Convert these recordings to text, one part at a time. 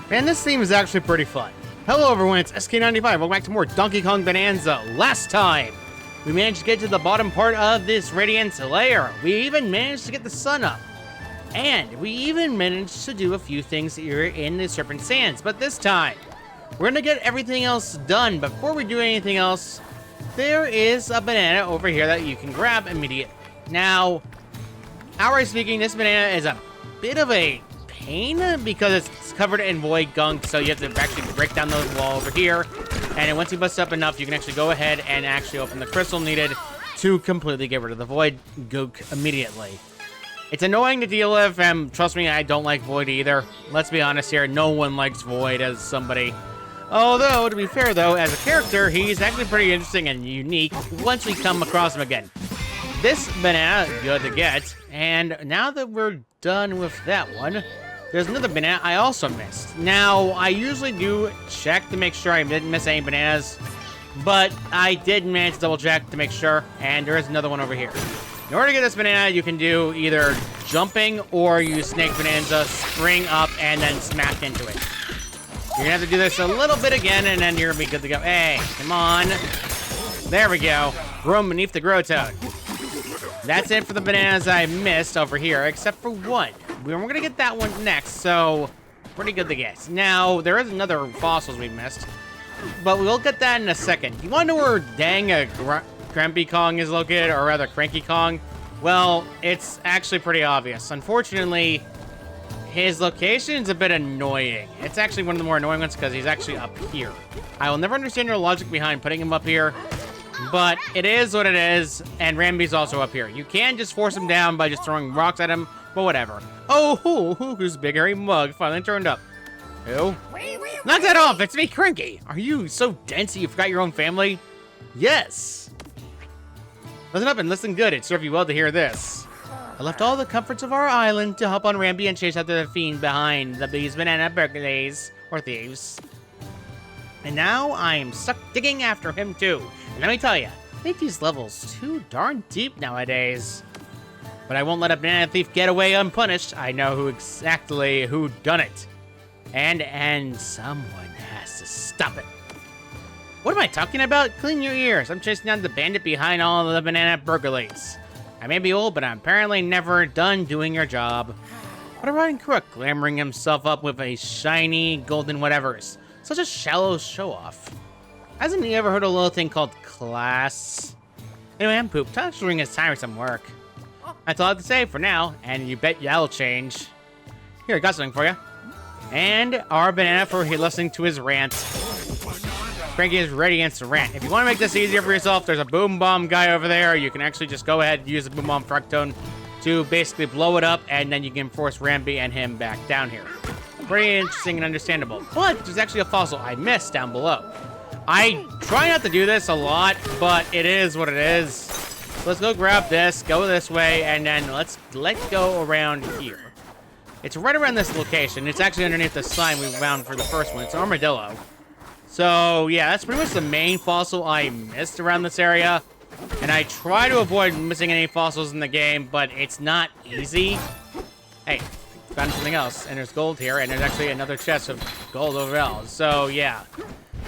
Man, this theme is actually pretty fun. Hello everyone, it's SK95. Welcome back to more Donkey Kong Bonanza. Last time, we managed to get to the bottom part of this Radiance Layer. We even managed to get the sun up. And we even managed to do a few things here in the Serpent Sands. But this time, we're gonna get everything else done. Before we do anything else, there is a banana over here that you can grab immediately. Now, outright speaking, this banana is a bit of a pain because it's covered in void gunk, so you have to actually break down the wall over here. And then once you bust up enough, you can actually go ahead and actually open the crystal needed to completely get rid of the void gunk immediately. It's annoying to deal with, and trust me, I don't like void either. Let's be honest here, no one likes void as somebody. Although, to be fair though, as a character, he's actually pretty interesting and unique once we come across him again. This banana, good to get, and now that we're done with that one, there's another banana I also missed. Now, I usually do check to make sure I didn't miss any bananas, but I did manage to double check to make sure, and there is another one over here. In order to get this banana, you can do either jumping or use Snake Bananza, spring up, and then smack into it. You're gonna have to do this a little bit again, and then you're gonna be good to go. Hey, come on. There we go. Room beneath the grow toad. That's it for the bananas I missed over here, except for one. We're gonna get that one next, so pretty good to get. Now, there is another fossils we missed, but we'll get that in a second. You wanna know where dang Grumpy Kong is located, or rather Cranky Kong? Well, it's actually pretty obvious. Unfortunately, his location is a bit annoying. It's actually one of the more annoying ones because he's actually up here. I will never understand your logic behind putting him up here, but it is what it is, and Ramby's also up here. You can just force him down by just throwing rocks at him, but whatever. Oh, who's big hairy mug finally turned up? Who? Knock that off, it's me, Cranky. Are you so dense that you forgot your own family? Yes. Listen up and listen good, it'd serve you well to hear this. I left all the comforts of our island to help on Ramby and chase after the fiend behind these banana burglaries, or thieves. And now I am stuck digging after him too. And let me tell you, I think these levels too darn deep nowadays. But I won't let a banana thief get away unpunished. I know exactly who done it. And someone has to stop it. What am I talking about? Clean your ears. I'm chasing down the bandit behind all of the banana burglaries. I may be old, but I'm apparently never done doing your job. What a rotten crook, glamoring himself up with a shiny golden whatevers. Such a shallow show-off. Hasn't he ever heard of a little thing called class? Anyway, I'm pooped. Time to ring his time for some work. That's all I have to say for now, and you bet that'll change. Here, I got something for you. And our banana for listening to his rant. Cranky is Radiance rant. If you want to make this easier for yourself, there's a boom bomb guy over there. You can actually just go ahead and use the boom bomb fructone to basically blow it up, and then you can force Ramby and him back down here. Pretty interesting and understandable. But there's actually a fossil I missed down below. I try not to do this a lot, but it is what it is. So let's go grab this, go this way, and then let's go around here. It's right around this location. It's actually underneath the sign we found for the first one. It's an armadillo. So yeah, that's pretty much the main fossil I missed around this area. And I try to avoid missing any fossils in the game, but it's not easy. Hey, found something else, and there's gold here, and there's actually another chest of gold over there. So yeah,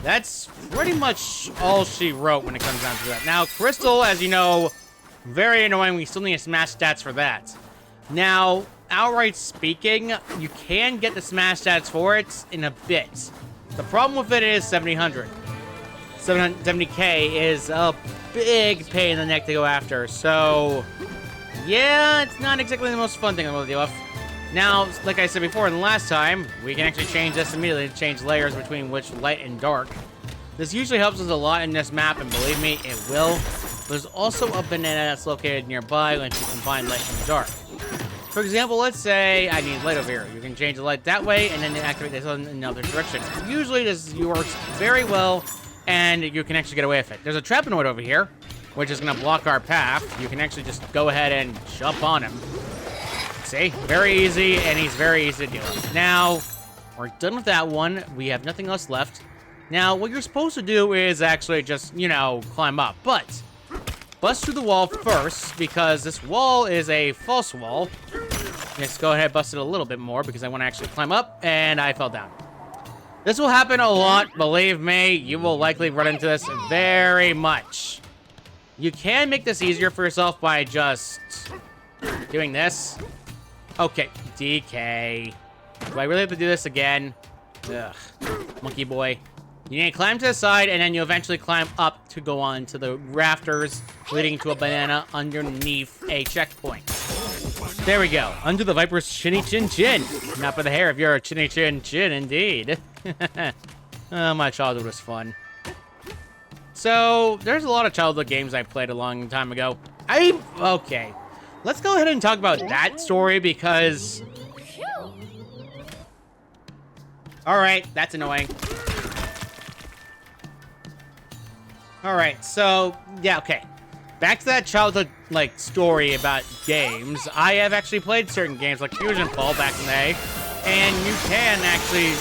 that's pretty much all she wrote when it comes down to that. Now, Crystal, as you know, very annoying. We still need to smash stats for that. Now, outright speaking, you can get the smash stats for it in a bit. The problem with it is 700. 70k is a big pain in the neck to go after. So, yeah, it's not exactly the most fun thing I'm going to deal with. Now, like I said before, in the last time, we can actually change this immediately to change layers between which light and dark. This usually helps us a lot in this map, and believe me, it will. There's also a banana that's located nearby which you can find light and dark. For example, let's say I need light over here. You can change the light that way, and then activate this in another direction. Usually this works very well, and you can actually get away with it. There's a trapanoid over here, which is going to block our path. You can actually just go ahead and jump on him. See? Very easy, and he's very easy to deal with. Now, we're done with that one. We have nothing else left. Now, what you're supposed to do is actually just, you know, climb up. But bust through the wall first, because this wall is a false wall. Let's go ahead and bust it a little bit more, because I want to actually climb up, and I fell down. This will happen a lot, believe me. You will likely run into this very much. You can make this easier for yourself by just doing this. Okay, DK. Do I really have to do this again? Ugh, monkey boy. You need to climb to the side, and then you eventually climb up to go on to the rafters, leading to a banana underneath a checkpoint. There we go. Under the Viper's chinny chin chin. Not by the hair of your chinny chin chin, indeed. Oh, my childhood was fun. So, there's a lot of childhood games I played a long time ago. Okay. Let's go ahead and talk about that story, because... Alright, that's annoying. Alright, so, yeah, okay. Back to that childhood, like, story about games. I have actually played certain games, like Fusion Fall back in the day, and you can actually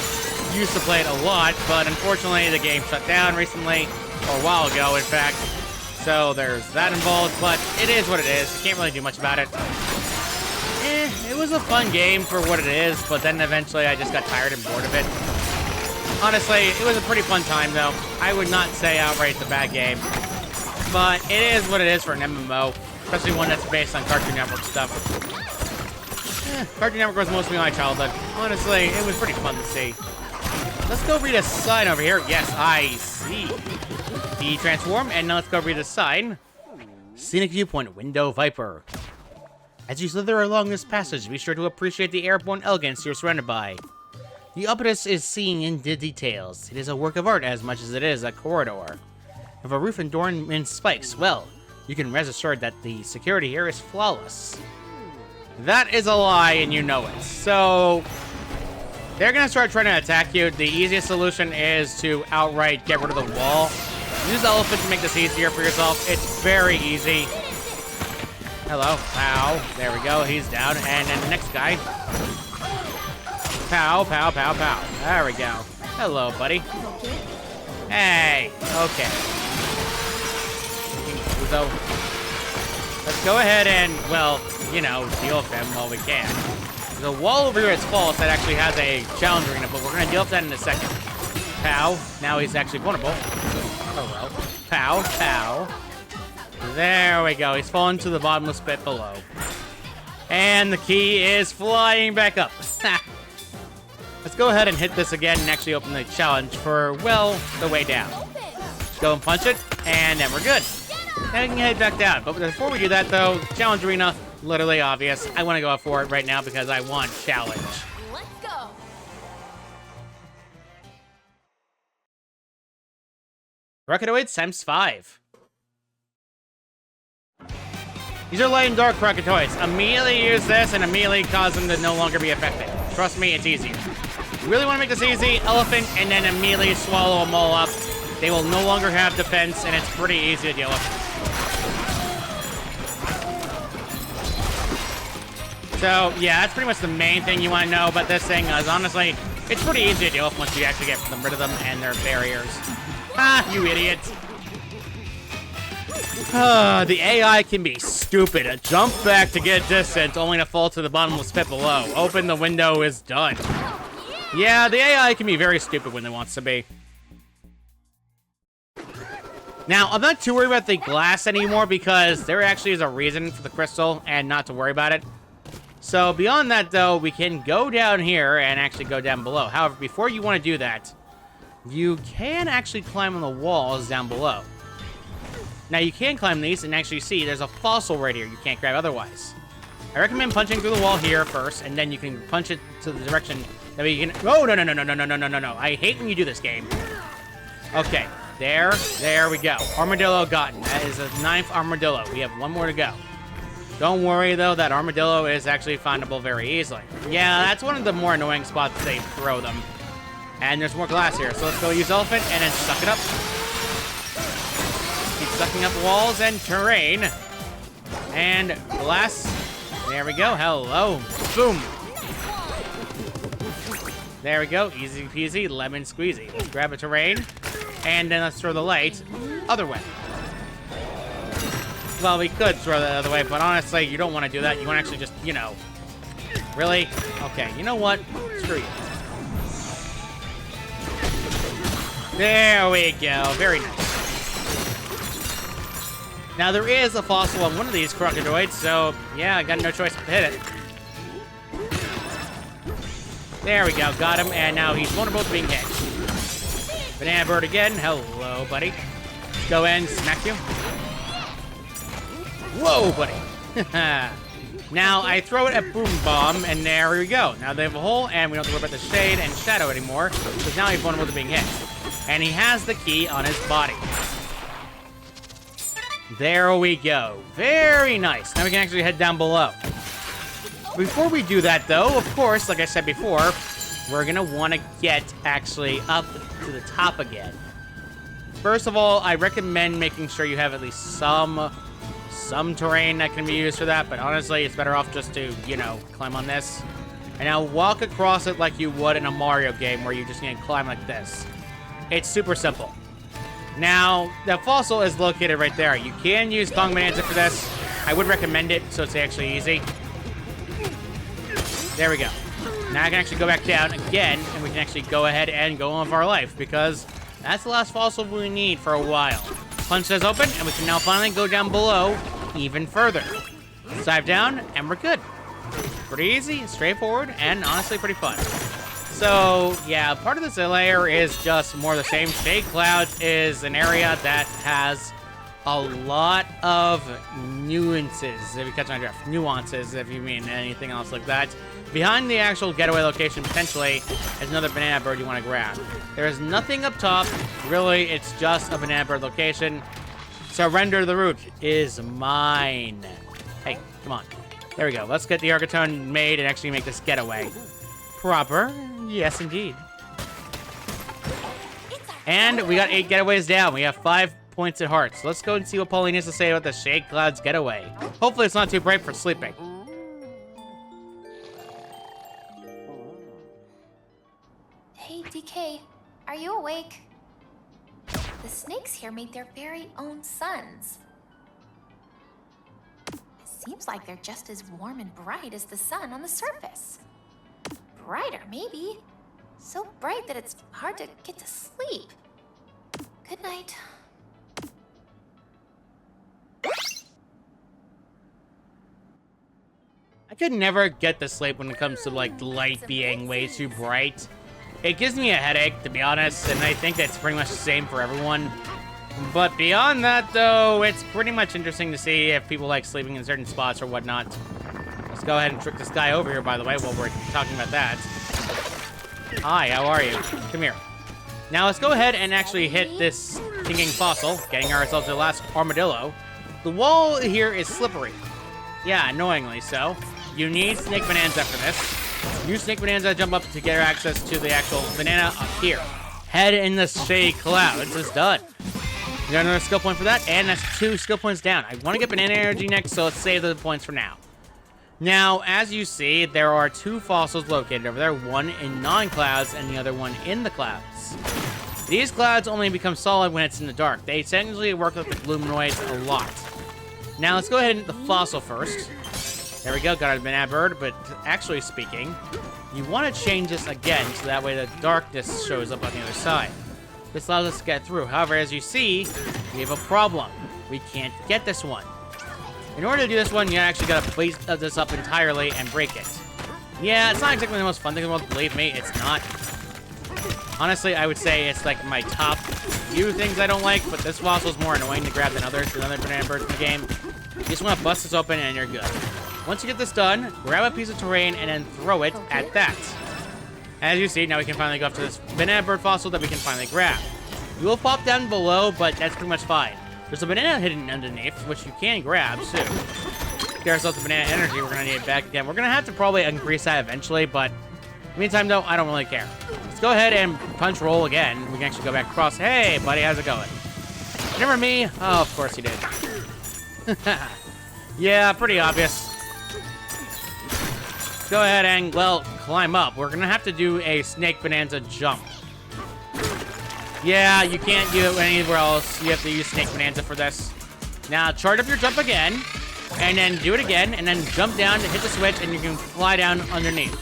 used to play it a lot, but unfortunately the game shut down recently, or a while ago, in fact. So there's that involved, but it is what it is. You can't really do much about it. It was a fun game for what it is, but then eventually I just got tired and bored of it. Honestly, it was a pretty fun time, though. I would not say outright it's a bad game. But it is what it is for an MMO, especially one that's based on Cartoon Network stuff. Cartoon Network was mostly my childhood. Honestly, it was pretty fun to see. Let's go read a sign over here. Yes, I see. De-transform, and now let's go read a sign. Scenic Viewpoint, Window Viper. As you slither along this passage, be sure to appreciate the airborne elegance you're surrounded by. The openness is seen in the details. It is a work of art as much as it is a corridor. If a roof adorned in spikes, well, you can rest assured that the security here is flawless. That is a lie, and you know it. So, they're gonna start trying to attack you. The easiest solution is to outright get rid of the wall. Use the elephant to make this easier for yourself. It's very easy. Hello. Pow. There we go. He's down. And then the next guy. Pow, pow, pow, pow. There we go. Hello, buddy. Hey. Okay. So, let's go ahead and, well, you know, deal with them while we can. There's a wall over here at Falls that actually has a challenge arena, but we're going to deal with that in a second. Pow. Now he's actually vulnerable. Hello. Pow, pow. There we go. He's fallen to the bottomless pit below. And the key is flying back up. Let's go ahead and hit this again and actually open the challenge for, well, the way down. Just go and punch it, and then we're good. Now we can head back down. But before we do that, though, challenge arena, literally obvious. I want to go for it right now because I want challenge. Let's go. Rocketoids times 5. These are light and dark Rocketoids. Immediately use this and immediately cause them to no longer be affected. Trust me, it's easier. You really want to make this easy, elephant, and then immediately swallow them all up. They will no longer have defense, and it's pretty easy to deal with. So, yeah, that's pretty much the main thing you want to know about this thing, is honestly, it's pretty easy to deal with once you actually get rid of them and their barriers. Ah, you idiots. The AI can be stupid. A jump back to get distance, only to fall to the bottomless pit below. Open the window is done. Yeah, the AI can be very stupid when it wants to be. Now, I'm not too worried about the glass anymore because there actually is a reason for the crystal and not to worry about it. So beyond that, though, we can go down here and actually go down below. However, before you want to do that, you can actually climb on the walls down below. Now, you can climb these and actually see there's a fossil right here you can't grab otherwise. I recommend punching through the wall here first, and then you can punch it to the direction that we can... Oh, no, no, no, no, no, no, no, no, no, no. I hate when you do this game. Okay, there we go. Armadillo gotten. That is the 9th armadillo. We have one more to go. Don't worry, though, that armadillo is actually findable very easily. Yeah, that's one of the more annoying spots they throw them. And there's more glass here, so let's go use elephant and then suck it up. Keep sucking up walls and terrain. And glass. There we go. Hello. Boom. There we go. Easy peasy, lemon squeezy. Let's grab a terrain. And then let's throw the light other way. Well, we could throw that other way, but honestly, you don't want to do that. You want to actually just, you know... Really? Okay, you know what? Screw you. There we go. Very nice. Now, there is a fossil on one of these crocodroids, so yeah, I got no choice but to hit it. There we go. Got him, and now he's vulnerable to being hit. Banana Bird again. Hello, buddy. Let's go in, smack you. Whoa, buddy. Now, I throw it at Boom Bomb, and there we go. Now they have a hole, and we don't have to worry about the shade and shadow anymore, because now he's vulnerable to being hit. And he has the key on his body. There we go. Very nice. Now we can actually head down below. Before we do that, though, of course, like I said before, we're going to want to get actually up to the top again. First of all, I recommend making sure you have at least some terrain that can be used for that, but honestly, it's better off just to, you know, climb on this. And now walk across it like you would in a Mario game where you just need to climb like this. It's super simple. Now, the fossil is located right there. You can use Kong Bananza for this. I would recommend it, so it's actually easy. There we go. Now I can actually go back down again, and we can actually go ahead and go on with our life, because that's the last fossil we need for a while. Punch this open, and we can now finally go down below even further. Let's dive down, and we're good. Pretty easy, straightforward, and honestly pretty fun. So, yeah, part of this layer is just more of the same. Shade Clouds is an area that has a lot of nuances, if you catch my drift. Nuances, if you mean anything else like that. Behind the actual getaway location, potentially, is another Banana Bird you want to grab. There is nothing up top. Really, it's just a Banana Bird location. Surrender the root is mine. Hey, come on. There we go. Let's get the Argatone made and actually make this getaway proper. Yes, indeed. And we got 8 getaways down. We have 5 points at heart. So let's go and see what Pauline has to say about the Shade Clouds getaway. Hopefully it's not too bright for sleeping. Hey, DK, are you awake? The snakes here made their very own suns. It seems like they're just as warm and bright as the sun on the surface. Brighter, maybe. So bright that it's hard to get to sleep. Good night. I could never get to sleep when it comes to, like, light being way too bright. It gives me a headache, to be honest, and I think that's pretty much the same for everyone. But beyond that, though, it's pretty much interesting to see if people like sleeping in certain spots or whatnot. Let's go ahead and trick this guy over here, by the way, while we're talking about that. Hi, how are you? Come here. Now, let's go ahead and actually hit this tinging fossil, getting ourselves the last armadillo. The wall here is slippery. Yeah, annoyingly so. You need Snake Bananza for this. Use Snake Bananza to jump up to get access to the actual banana up here. Head in the Shade Clouds is done. You got another skill point for that, and that's 2 skill points down. I want to get Banana Energy next, so let's save the points for now. Now, as you see, there are 2 fossils located over there, one in non-clouds and the other one in the clouds. These clouds only become solid when it's in the dark. They essentially work with the Gluminoids a lot. Now, let's go ahead and hit the fossil first. There we go, got a Banana Bird, but actually speaking, you want to change this again so that way the darkness shows up on the other side. This allows us to get through. However, as you see, we have a problem. We can't get this one. In order to do this one, you actually gotta place this up entirely and break it. Yeah, it's not exactly the most fun thing in the world, believe me, it's not. Honestly, I would say it's like my top few things I don't like, but this fossil is more annoying to grab than others, than other Banana Birds in the game. You just want to bust this open and you're good. Once you get this done, grab a piece of terrain and then throw it at that. As you see, now we can finally go up to this Banana Bird fossil that we can finally grab. You will pop down below, but that's pretty much fine. There's a banana hidden underneath, which you can grab, too. Get ourselves the banana energy. We're going to need it back again. We're going to have to probably increase that eventually, but in the meantime, though, I don't really care. Let's go ahead and punch roll again. We can actually go back across. Hey, buddy, how's it going? Remember me? Oh, of course you did. Yeah, pretty obvious. Let's go ahead and, well, climb up. We're going to have to do a Snake Bananza jump. Yeah, you can't do it anywhere else. You have to use Snake Bananza for this. Now, charge up your jump again, and then do it again, and then jump down to hit the switch, and you can fly down underneath.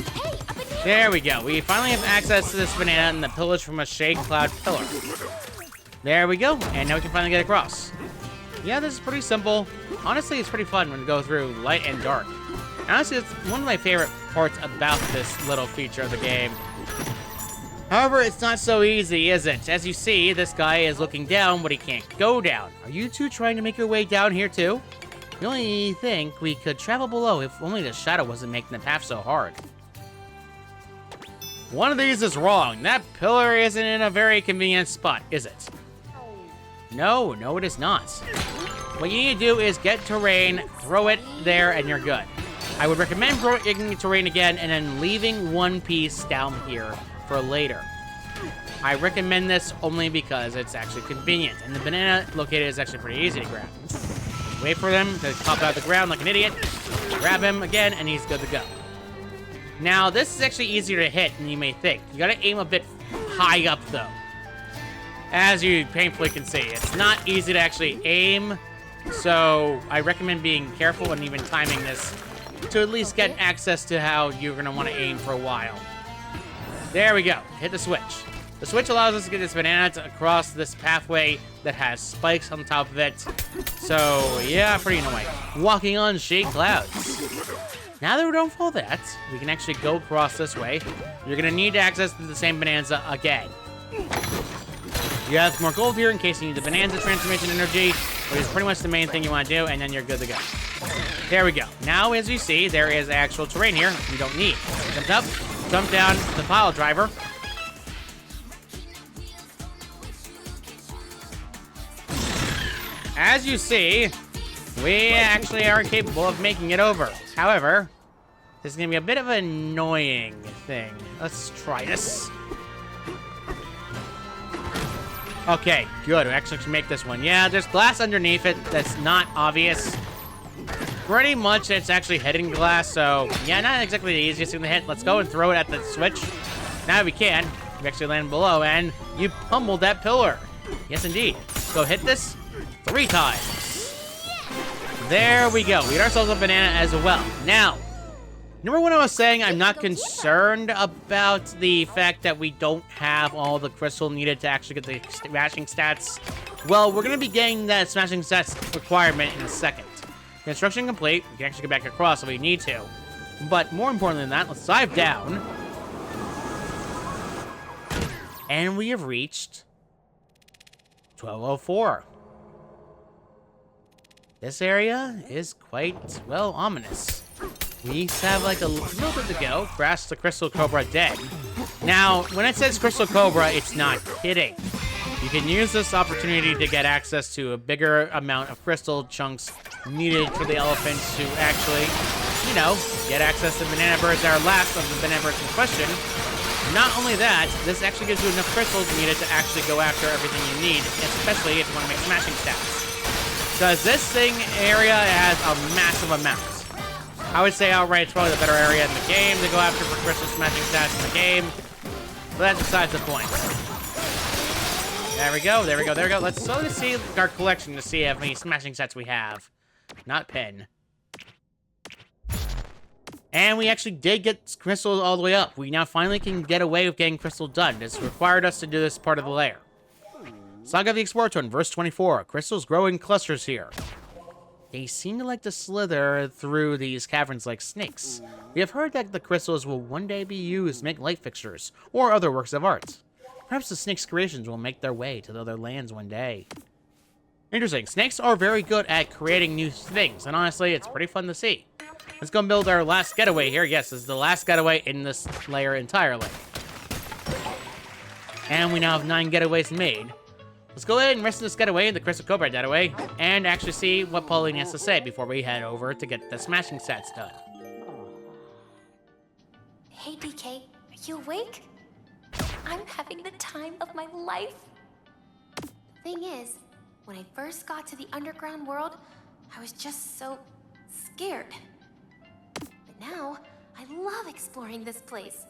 Hey, a banana! There we go. We finally have access to this banana and the pillars from a shade cloud pillar. There we go. And now we can finally get across. Yeah, this is pretty simple. Honestly, it's pretty fun when you go through light and dark. Honestly, it's one of my favorite parts about this little feature of the game. However, it's not so easy, is it? As you see, this guy is looking down, but he can't go down. Are you two trying to make your way down here, too? You only think we could travel below if only the shadow wasn't making the path so hard. One of these is wrong. That pillar isn't in a very convenient spot, is it? No, it is not. What you need to do is get terrain, throw it there, and you're good. I would recommend breaking terrain again and then leaving one piece down here for later. I recommend this only because it's actually convenient, and the banana located is actually pretty easy to grab. Wait for them to pop out of the ground like an idiot, grab him again, and he's good to go. Now, this is actually easier to hit than you may think. You gotta aim a bit high up, though. As you painfully can see, it's not easy to actually aim, so I recommend being careful and even timing this to at least get access to how you're gonna want to aim for a while. There we go. Hit the switch. The switch allows us to get this banana across this pathway that has spikes on top of it. So, yeah, pretty annoying. Walking on shade clouds. Now that we don't follow that, we can actually go across this way. You're gonna need access to the same Bananza again. You have more gold here in case you need the Bananza transformation energy, which is pretty much the main thing you want to do, and then you're good to go. There we go. Now, as you see, there is actual terrain here you don't need. Jump up, jump down the pile driver. As you see, we actually are capable of making it over. However, this is going to be a bit of an annoying thing. Let's try this. Okay, good. We actually can make this one. Yeah, there's glass underneath it that's not obvious. Pretty much it's actually hidden glass, so yeah, not exactly the easiest thing to hit. Let's go and throw it at the switch. Now we can. We actually land below, and you pummeled that pillar. Yes, indeed. Go hit this 3 times. There we go. We get ourselves a banana as well. Now, remember when I was saying I'm not concerned about the fact that we don't have all the crystal needed to actually get the smashing stats? Well, we're going to be getting that smashing stats requirement in a second. Construction complete. We can actually get back across if we need to. But more importantly than that, let's dive down. And we have reached 1204. This area is quite, well, ominous. We have like a little bit to go. Grass the Crystal Cobra dead. Now, when it says Crystal Cobra, it's not kidding. You can use this opportunity to get access to a bigger amount of crystal chunks needed for the elephants to actually, you know, get access to banana birds that are last of the banana birds in question. Not only that, this actually gives you enough crystals needed to actually go after everything you need, especially if you want to make smashing stats. Because this area has a massive amount. I would say outright it's probably the better area in the game to go after for crystal smashing stats in the game. But that's besides the point. There we go, there we go, there we go. Let's slowly see our collection to see how many smashing sets we have. Not pen. And we actually did get crystals all the way up. We now finally can get away with getting crystal done. This required us to do this part of the layer. Saga of the Explorator, verse 24. Crystals grow in clusters here. They seem to like to slither through these caverns like snakes. We have heard that the crystals will one day be used to make light fixtures or other works of art. Perhaps the snake's creations will make their way to the other lands one day. Interesting. Snakes are very good at creating new things, and honestly, it's pretty fun to see. Let's go and build our last getaway here. Yes, this is the last getaway in this layer entirely. And we now have 9 getaways made. Let's go ahead and rest this getaway, the Crystal Cobra getaway, and actually see what Pauline has to say before we head over to get the smashing sets done. Hey, DK, are you awake? I'm having the time of my life. The thing is, when I first got to the underground world, I was just so scared. But now, I love exploring this place.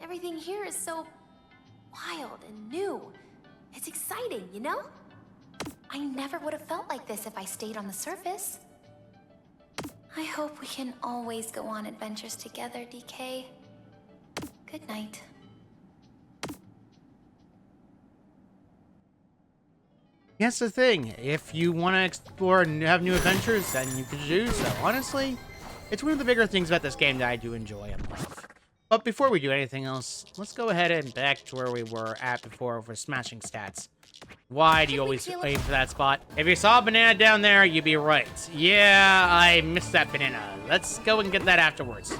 Everything here is so wild and new. It's exciting, you know? I never would have felt like this if I stayed on the surface. I hope we can always go on adventures together, DK. Good night. That's the thing. If you want to explore and have new adventures, then you can do so. Honestly, it's one of the bigger things about this game that I do enjoy and love. But before we do anything else, let's go ahead and back to where we were at before for smashing stats. Why do you always aim for that spot? If you saw a banana down there, you'd be right. Yeah, I missed that banana. Let's go and get that afterwards.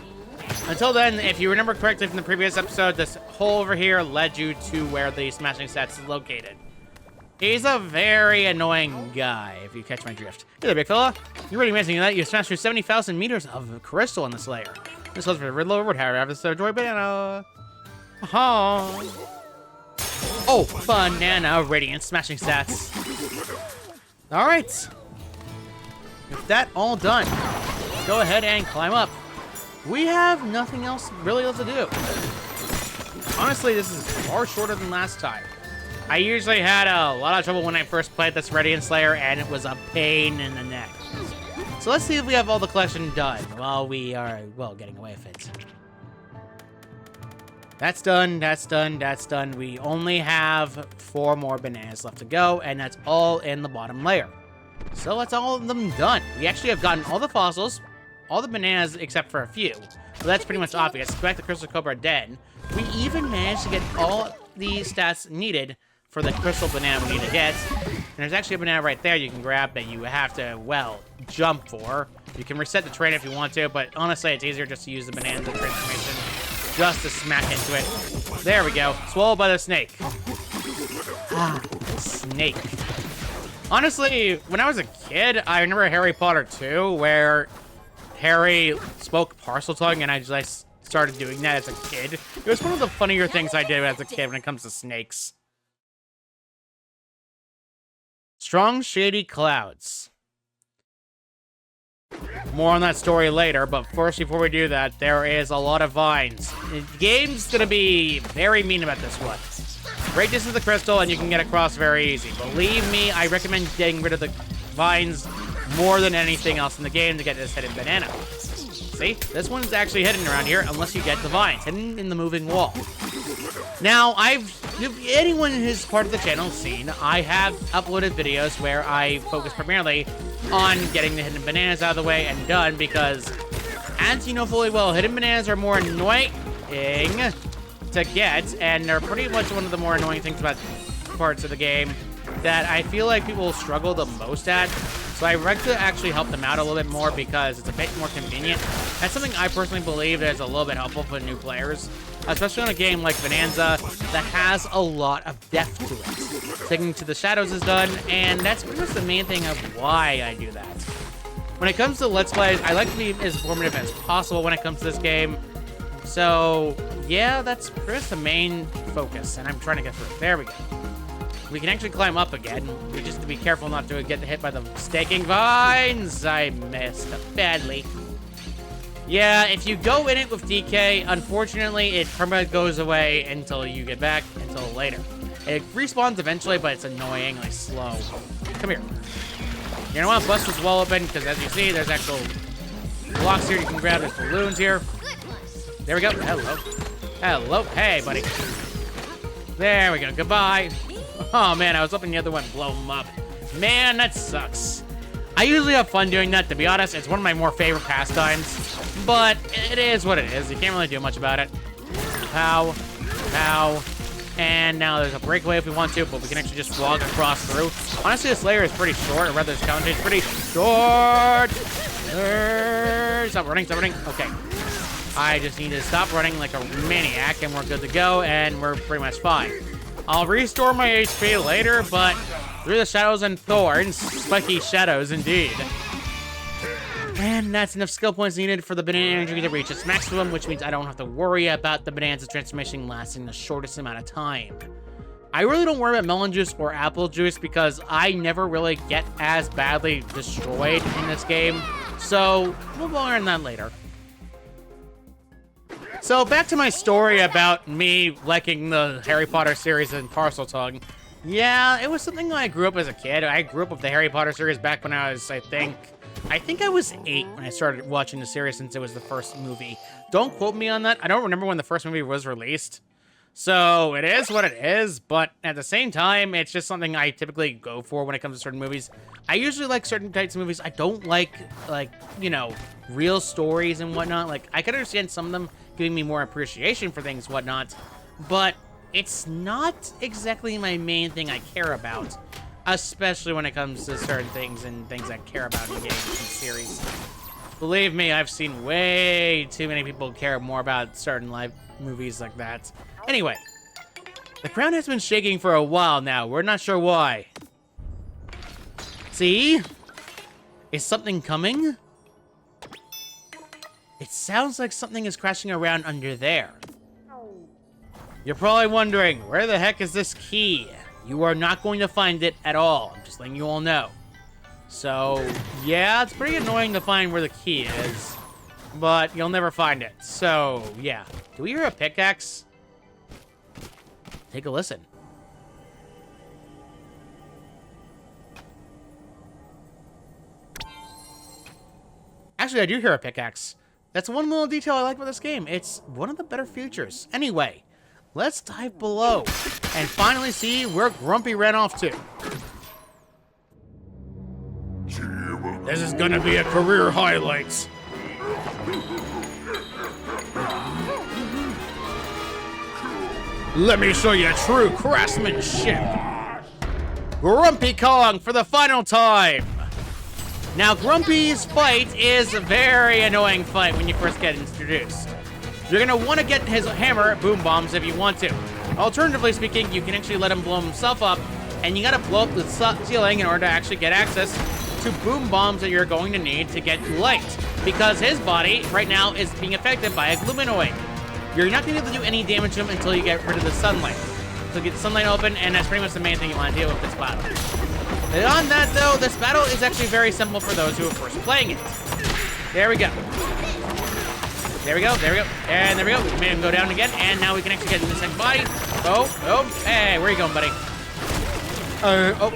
Until then, if you remember correctly from the previous episode, this hole over here led you to where the smashing stats is located. He's a very annoying guy, if you catch my drift. Hey there, big fella. You're really amazing that you smashed through 70,000 meters of crystal in this layer. This was for the Riddler Wood Tower after the Joy Banana. Oh, banana radiant smashing stats. Alright. With that all done, let's go ahead and climb up. We have nothing else really else to do. Honestly, this is far shorter than last time. I usually had a lot of trouble when I first played this Radiance Layer, and it was a pain in the neck. So let's see if we have all the collection done while we are, well, getting away with it. That's done, that's done, that's done. We only have 4 more bananas left to go, and that's all in the bottom layer. So that's all of them done. We actually have gotten all the fossils, all the bananas except for a few. So that's pretty much obvious. Go back to Crystal Cobra Den. We even managed to get all the stats needed for the crystal banana we need to get. And there's actually a banana right there you can grab that you have to, well, jump for. You can reset the train if you want to, but honestly, it's easier just to use the Bananza transformation just to smack into it. There we go. Swallowed by the snake. Ah, snake. Honestly, when I was a kid, I remember Harry Potter 2, where Harry spoke parcel tongue, and I just started doing that as a kid. It was one of the funnier things I did as a kid when it comes to snakes. Strong, shady clouds. More on that story later, but first, before we do that, there is a lot of vines. The game's gonna be very mean about this one. Break this is the crystal, and you can get across very easy. Believe me, I recommend getting rid of the vines more than anything else in the game to get this hidden banana. See? This one's actually hidden around here, unless you get the vines, hidden in the moving wall. Now, anyone who's part of the channel seen, I have uploaded videos where I focus primarily on getting the hidden bananas out of the way and done, because, as you know fully well, hidden bananas are more annoying to get, and they're pretty much one of the more annoying things about parts of the game that I feel like people struggle the most at. So I like to actually help them out a little bit more because it's a bit more convenient. That's something I personally believe is a little bit helpful for new players, especially on a game like Bananza that has a lot of depth to it. Sticking to the shadows is done, and that's pretty much the main thing of why I do that. When it comes to Let's Plays, I like to be as informative as possible when it comes to this game. So, yeah, that's pretty much the main focus, and I'm trying to get through it. There we go. We can actually climb up again. We just have to be careful not to get hit by the staking vines. I missed badly. Yeah, if you go in it with DK, unfortunately, it permanently goes away until you get back, until later. It respawns eventually, but it's annoyingly slow. Come here. You don't want to bust this wall open, because as you see, there's actual blocks here you can grab. There's balloons here. There we go. Hello. Hello. Hey, buddy. There we go. Goodbye. Oh, man, I was hoping the other one blow them up. Man, that sucks. I usually have fun doing that, to be honest. It's one of my more favorite pastimes. But it is what it is. You can't really do much about it. Pow. Pow. And now there's a breakaway if we want to, but we can actually just walk across through. Honestly, this layer is pretty short, or rather this challenge is pretty short. Stop running, stop running. Okay. I just need to stop running like a maniac, and we're good to go, and we're pretty much fine. I'll restore my HP later, but through the shadows and thorns, spiky shadows indeed. And that's enough skill points needed for the banana energy to reach its maximum, which means I don't have to worry about the Bananza transformation lasting the shortest amount of time. I really don't worry about melon juice or apple juice because I never really get as badly destroyed in this game, so we'll learn that later. So back to my story about me liking the Harry Potter series and Parcel Tongue. Yeah, it was something I grew up as a kid. I grew up with the Harry Potter series back when I was, I think I was 8 when I started watching the series since it was the first movie. Don't quote me on that. I don't remember when the first movie was released. So it is what it is, but at the same time, it's just something I typically go for when it comes to certain movies. I usually like certain types of movies. I don't like, you know, real stories and whatnot. Like, I can understand some of them giving me more appreciation for things, whatnot, but it's not exactly my main thing I care about, especially when it comes to certain things and things I care about in games and series. Believe me, I've seen way too many people care more about certain live movies like that. Anyway, the ground has been shaking for a while now. We're not sure why. See? Is something coming? It sounds like something is crashing around under there. You're probably wondering, where the heck is this key? You are not going to find it at all. I'm just letting you all know. So, yeah, it's pretty annoying to find where the key is, but you'll never find it. So, yeah. Do we hear a pickaxe? Take a listen. Actually, I do hear a pickaxe. That's one little detail I like about this game. It's one of the better features. Anyway, let's dive below and finally see where Grumpy ran off to. This is gonna be a career highlight. Let me show you true craftsmanship. Grumpy Kong for the final time. Now, Grumpy's fight is a very annoying fight when you first get introduced. You're gonna want to get his hammer boom bombs if you want to. Alternatively speaking, you can actually let him blow himself up, and you gotta blow up the ceiling in order to actually get access to boom bombs that you're going to need to get light, because his body right now is being affected by a gluminoid. You're not gonna be able to do any damage to him until you get rid of the sunlight. So get the sunlight open, and that's pretty much the main thing you want to deal with this battle. Beyond that, though, this battle is actually very simple for those who are first playing it. There we go. There we go, there we go, and there we go. We made him go down again, and now we can actually get in the second body. Oh, hey, where you going, buddy? Oh.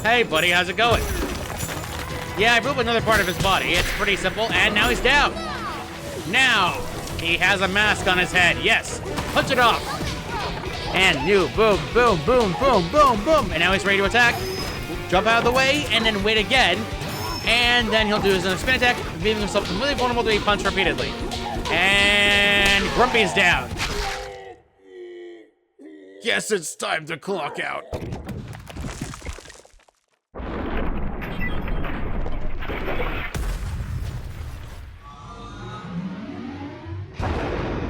Hey, buddy, how's it going? Yeah, I blew up another part of his body. It's pretty simple, and now he's down. Now, he has a mask on his head. Yes, punch it off. And new, boom, boom, boom, boom, boom, boom. And now he's ready to attack. Jump out of the way, and then wait again. And then he'll do his own spin attack, leaving himself completely vulnerable to be punched repeatedly. And Grumpy's down. Guess it's time to clock out.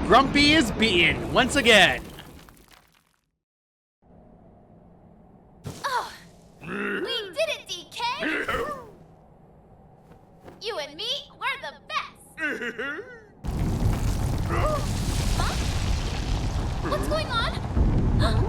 Grumpy is beaten once again. Oh, we did it, DK! You and me, we're the best! Huh? What's going on? Huh?